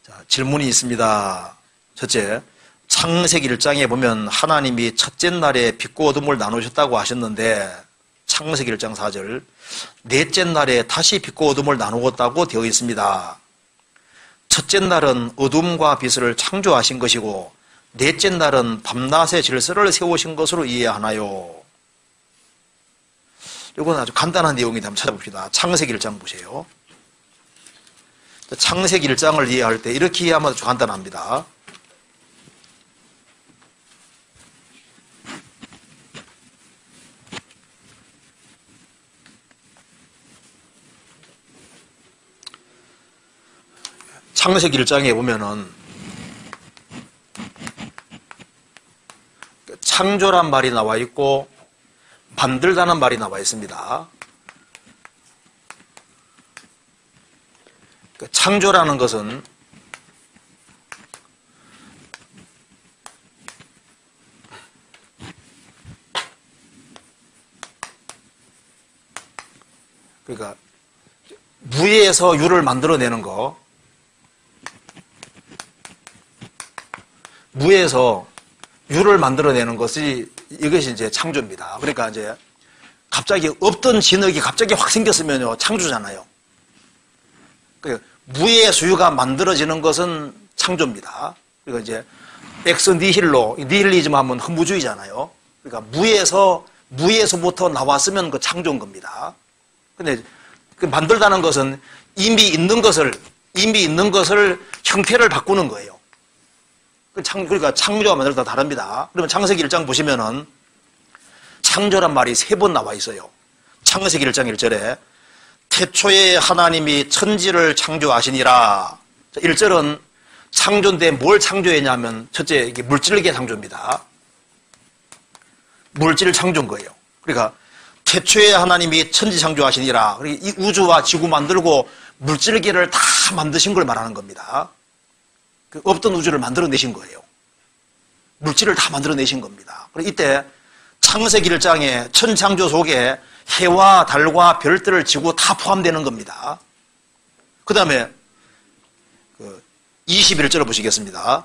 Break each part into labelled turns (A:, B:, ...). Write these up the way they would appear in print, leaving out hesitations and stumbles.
A: 자, 질문이 있습니다. 첫째, 창세기 1장에 보면 하나님이 첫째 날에 빛과 어둠을 나누셨다고 하셨는데 창세기 1장 4절 넷째 날에 다시 빛과 어둠을 나누었다고 되어 있습니다. 첫째 날은 어둠과 빛을 창조하신 것이고 넷째 날은 밤낮의 질서를 세우신 것으로 이해하나요? 이건 아주 간단한 내용인데 한번 찾아봅시다. 창세기 1장 보세요. 창세기 1장을 이해할 때 이렇게 이해하면 아주 간단합니다. 창세기 1장에 보면은 창조란 말이 나와 있고 만들다는 말이 나와 있습니다. 창조라는 것은 그러니까 무에서 유를 만들어내는 거, 무에서 유를 만들어내는 것이 이것이 이제 창조입니다. 그러니까 이제 갑자기 없던 진흙이 갑자기 확 생겼으면요 창조잖아요. 무의 수유가 만들어지는 것은 창조입니다. 그러니까 이제 엑스 니힐로, 니힐리즘 하면 허무주의잖아요. 그러니까 무에서부터 나왔으면 그 창조인 겁니다. 근데 그 만들다는 것은 이미 있는 것을 형태를 바꾸는 거예요. 그러니까 창조와 만들다 다릅니다. 그러면 창세기 1장 보시면은 창조란 말이 3번 나와 있어요. 창세기 1장 1절에 태초에 하나님이 천지를 창조하시니라. 1절은 창조인데 뭘 창조했냐면 첫째 이게 물질계 창조입니다. 물질 창조인 거예요. 그러니까 태초에 하나님이 천지 창조하시니라. 이 우주와 지구 만들고 물질계를 다 만드신 걸 말하는 겁니다. 그 없던 우주를 만들어내신 거예요. 물질을 다 만들어내신 겁니다. 그리고 이때 창세기 1장에 천창조 속에 해와 달과 별들을 지구 다 포함되는 겁니다. 그 다음에 21절을 보시겠습니다.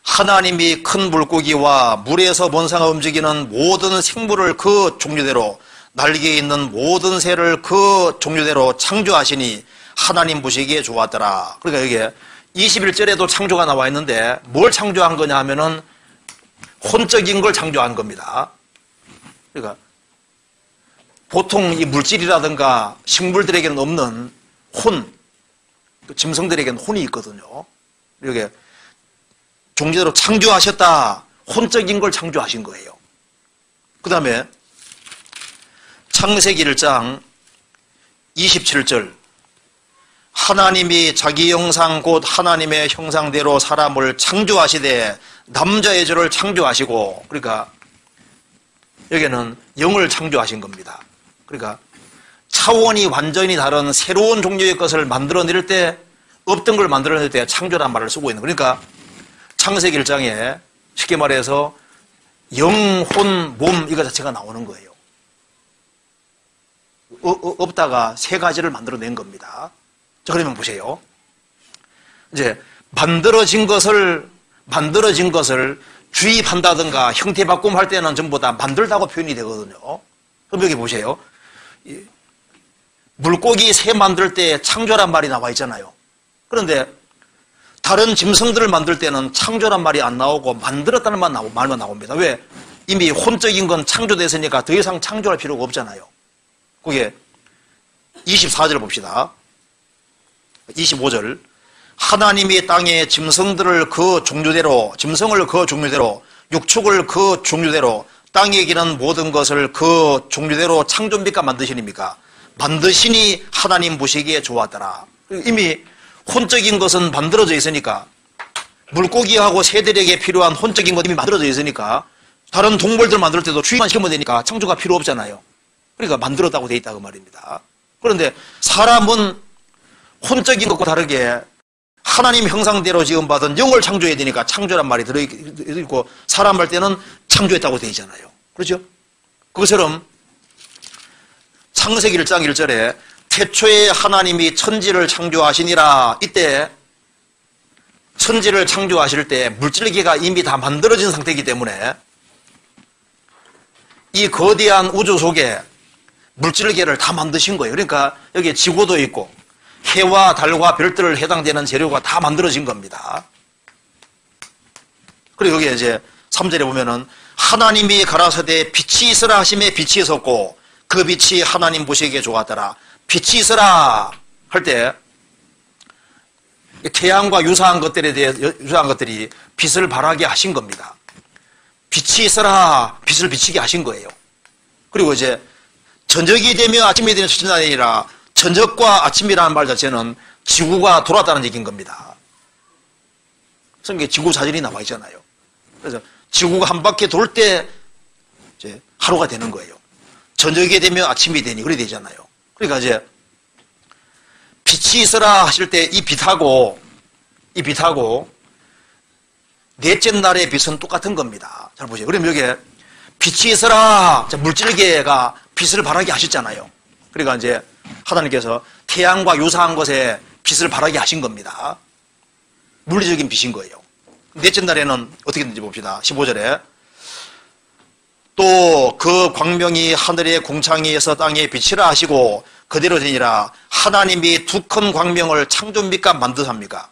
A: 하나님이 큰 물고기와 물에서 번성하 움직이는 모든 생물을 그 종류대로 날개에 있는 모든 새를 그 종류대로 창조하시니 하나님 보시기에 좋았더라. 그러니까 여기에 21절에도 창조가 나와 있는데 뭘 창조한 거냐 하면은 혼적인 걸 창조한 겁니다. 그러니까 보통 이 물질이라든가 식물들에게는 없는 혼, 짐승들에게는 혼이 있거든요. 이렇게 종류대로 창조하셨다. 혼적인 걸 창조하신 거예요. 그 다음에 창세기 1장 27절 하나님이 자기 형상 곧 하나님의 형상대로 사람을 창조하시되 남자 여자를 창조하시고 그러니까 여기는 영을 창조하신 겁니다. 그러니까 차원이 완전히 다른 새로운 종류의 것을 만들어낼 때 없던 걸 만들어낼 때 창조란 말을 쓰고 있는 거예요. 그러니까 창세기 1장에 쉽게 말해서 영, 혼, 몸 이거 자체가 나오는 거예요. 없다가 3가지를 만들어낸 겁니다. 자, 그러면 보세요. 이제 만들어진 것을 주입한다든가 형태 바꿈할 때는 전부 다 만들다고 표현이 되거든요. 그럼 여기 보세요. 물고기 새 만들 때 창조란 말이 나와 있잖아요. 그런데 다른 짐승들을 만들 때는 창조란 말이 안 나오고 만들었다는 말만 나옵니다. 왜? 이미 혼적인 건 창조됐으니까 더 이상 창조할 필요가 없잖아요. 그게 24절 봅시다. 25절 하나님이 땅에 짐승을 그 종류대로 육축을 그 종류대로 땅에 기는 모든 것을 그 종류대로 창조입니까 만드시니까? 만드시니 하나님 보시기에 좋았더라. 이미 혼적인 것은 만들어져 있으니까 물고기하고 새들에게 필요한 혼적인 것 이미 만들어져 있으니까 다른 동물들 만들 때도 주의만 시키면 되니까 창조가 필요 없잖아요. 그러니까 만들었다고 돼 있다고 말입니다. 그런데 사람은 혼적인 것과 다르게 하나님 형상대로 지음받은 영을 창조해야 되니까 창조란 말이 들어있고 사람 할 때는 창조했다고 돼 있잖아요. 그렇죠? 그것처럼 창세기 1장 1절에 태초에 하나님이 천지를 창조하시니라. 이때 천지를 창조하실 때 물질계가 이미 다 만들어진 상태이기 때문에 이 거대한 우주 속에 물질계를 다 만드신 거예요. 그러니까 여기에 지구도 있고 해와 달과 별들을 해당되는 재료가 다 만들어진 겁니다. 그리고 여기에 이제 3절에 보면은 하나님이 가라사대 빛이 있으라 하심에 빛이 있었고 그 빛이 하나님 보시기에 좋았더라. 빛이 있으라 할 때 태양과 유사한 것들이 빛을 발하게 하신 겁니다. 빛이 있으라 빛을 비치게 하신 거예요. 그리고 이제 저녁이 되며 아침이 되는 첫째 날이 아니라 저녁과 아침이라는 말 자체는 지구가 돌았다는 얘기인 겁니다. 성경에 지구 사진이 나와 있잖아요. 그래서 지구가 한 바퀴 돌 때 이제 하루가 되는 거예요. 저녁이 되면 아침이 되니 그래 되잖아요. 그러니까 이제 빛이 있어라 하실 때 이 빛하고 넷째 날의 빛은 똑같은 겁니다. 잘 보세요. 그럼 여기에 빛이 있어라 물질계가 빛을 발하게 하셨잖아요. 그러니까 이제 하나님께서 태양과 유사한 것에 빛을 발하게 하신 겁니다. 물리적인 빛인 거예요. 넷째 날에는 어떻게 되는지 봅시다. 15절에 또 그 광명이 하늘의 공창에서 땅에 빛이라 하시고 그대로 되니라. 하나님이 두 큰 광명을 창조입니까 만드사입니까?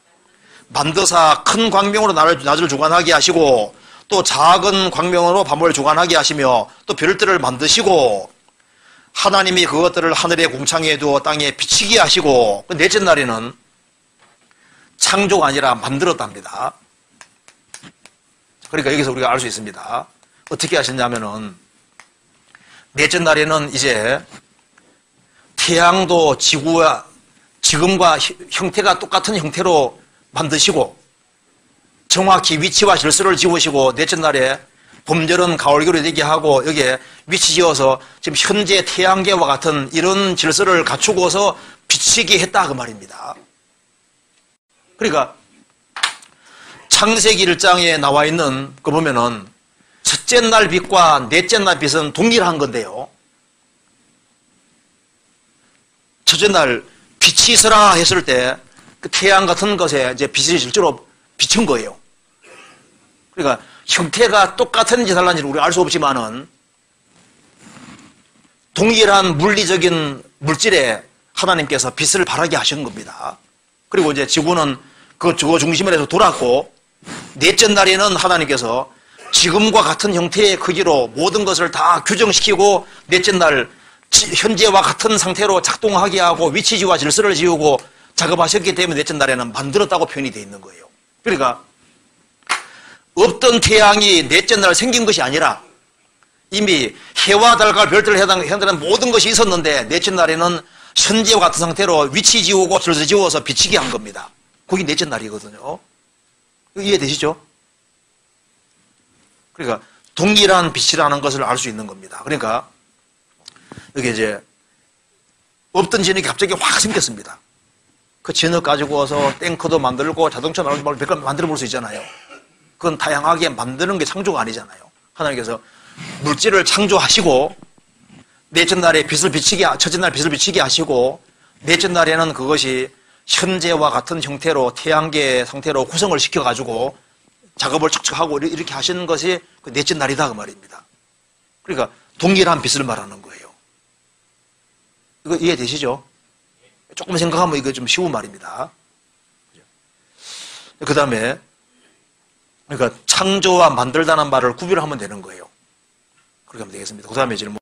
A: 만드사 큰 광명으로 낮을 주관하게 하시고 또 작은 광명으로 밤을 주관하게 하시며 또 별들을 만드시고 하나님이 그것들을 하늘의 공창에 두어 땅에 비치게 하시고 넷째 날에는 창조가 아니라 만들었답니다. 그러니까 여기서 우리가 알 수 있습니다. 어떻게 하셨냐면은 넷째 날에는 이제 태양도 지금과 형태가 똑같은 형태로 만드시고 정확히 위치와 질서를 지으시고 넷째 날에 봄여름 가을겨울이 되게 하고 여기에 위치 지어서 지금 현재 태양계와 같은 이런 질서를 갖추고서 비치게 했다 그 말입니다. 그러니까 창세기 1장에 나와 있는 거 보면은 첫째 날 빛과 넷째 날 빛은 동일한 건데요. 첫째 날 빛이 있어라 했을 때 그 태양 같은 것에 이제 빛이 실제로 비친 거예요. 그러니까 형태가 똑같은지 달랐는지 우리가 알 수 없지만은 동일한 물리적인 물질에 하나님께서 빛을 발하게 하신 겁니다. 그리고 이제 지구는 그 중심을 해서 돌았고 넷째 날에는 하나님께서 지금과 같은 형태의 크기로 모든 것을 다 규정시키고 넷째 날 현재와 같은 상태로 작동하게 하고 위치지와 질서를 지우고 작업하셨기 때문에 넷째 날에는 만들었다고 표현이 되어 있는 거예요. 그러니까 없던 태양이 넷째 날 생긴 것이 아니라 이미 해와 달과 별들을 해당하는 모든 것이 있었는데 넷째 날에는 현재와 같은 상태로 위치 지우고 질서 지워서 비치게 한 겁니다. 그게 넷째 날이거든요. 이해되시죠? 그러니까 동일한 빛이라는 것을 알 수 있는 겁니다. 그러니까 여기 이제 없던 진흙이 갑자기 확 생겼습니다. 그 진흙 가지고 와서 탱크도 만들고 자동차 만들어 볼 수 있잖아요. 그건 다양하게 만드는 게 창조가 아니잖아요. 하나님께서 물질을 창조하시고 넷째 날에 첫째 날 빛을 비치게 하시고 넷째 날에는 그것이 현재와 같은 형태로 태양계 상태로 구성을 시켜가지고 작업을 척척하고 이렇게 하시는 것이 그 넷째 날이다 그 말입니다. 그러니까 동일한 빛을 말하는 거예요. 이거 이해되시죠? 조금 생각하면 이거 좀 쉬운 말입니다. 그 다음에 그러니까 창조와 만들다는 말을 구별하면 되는 거예요. 그렇게 하면 되겠습니다. 그 다음에 질문.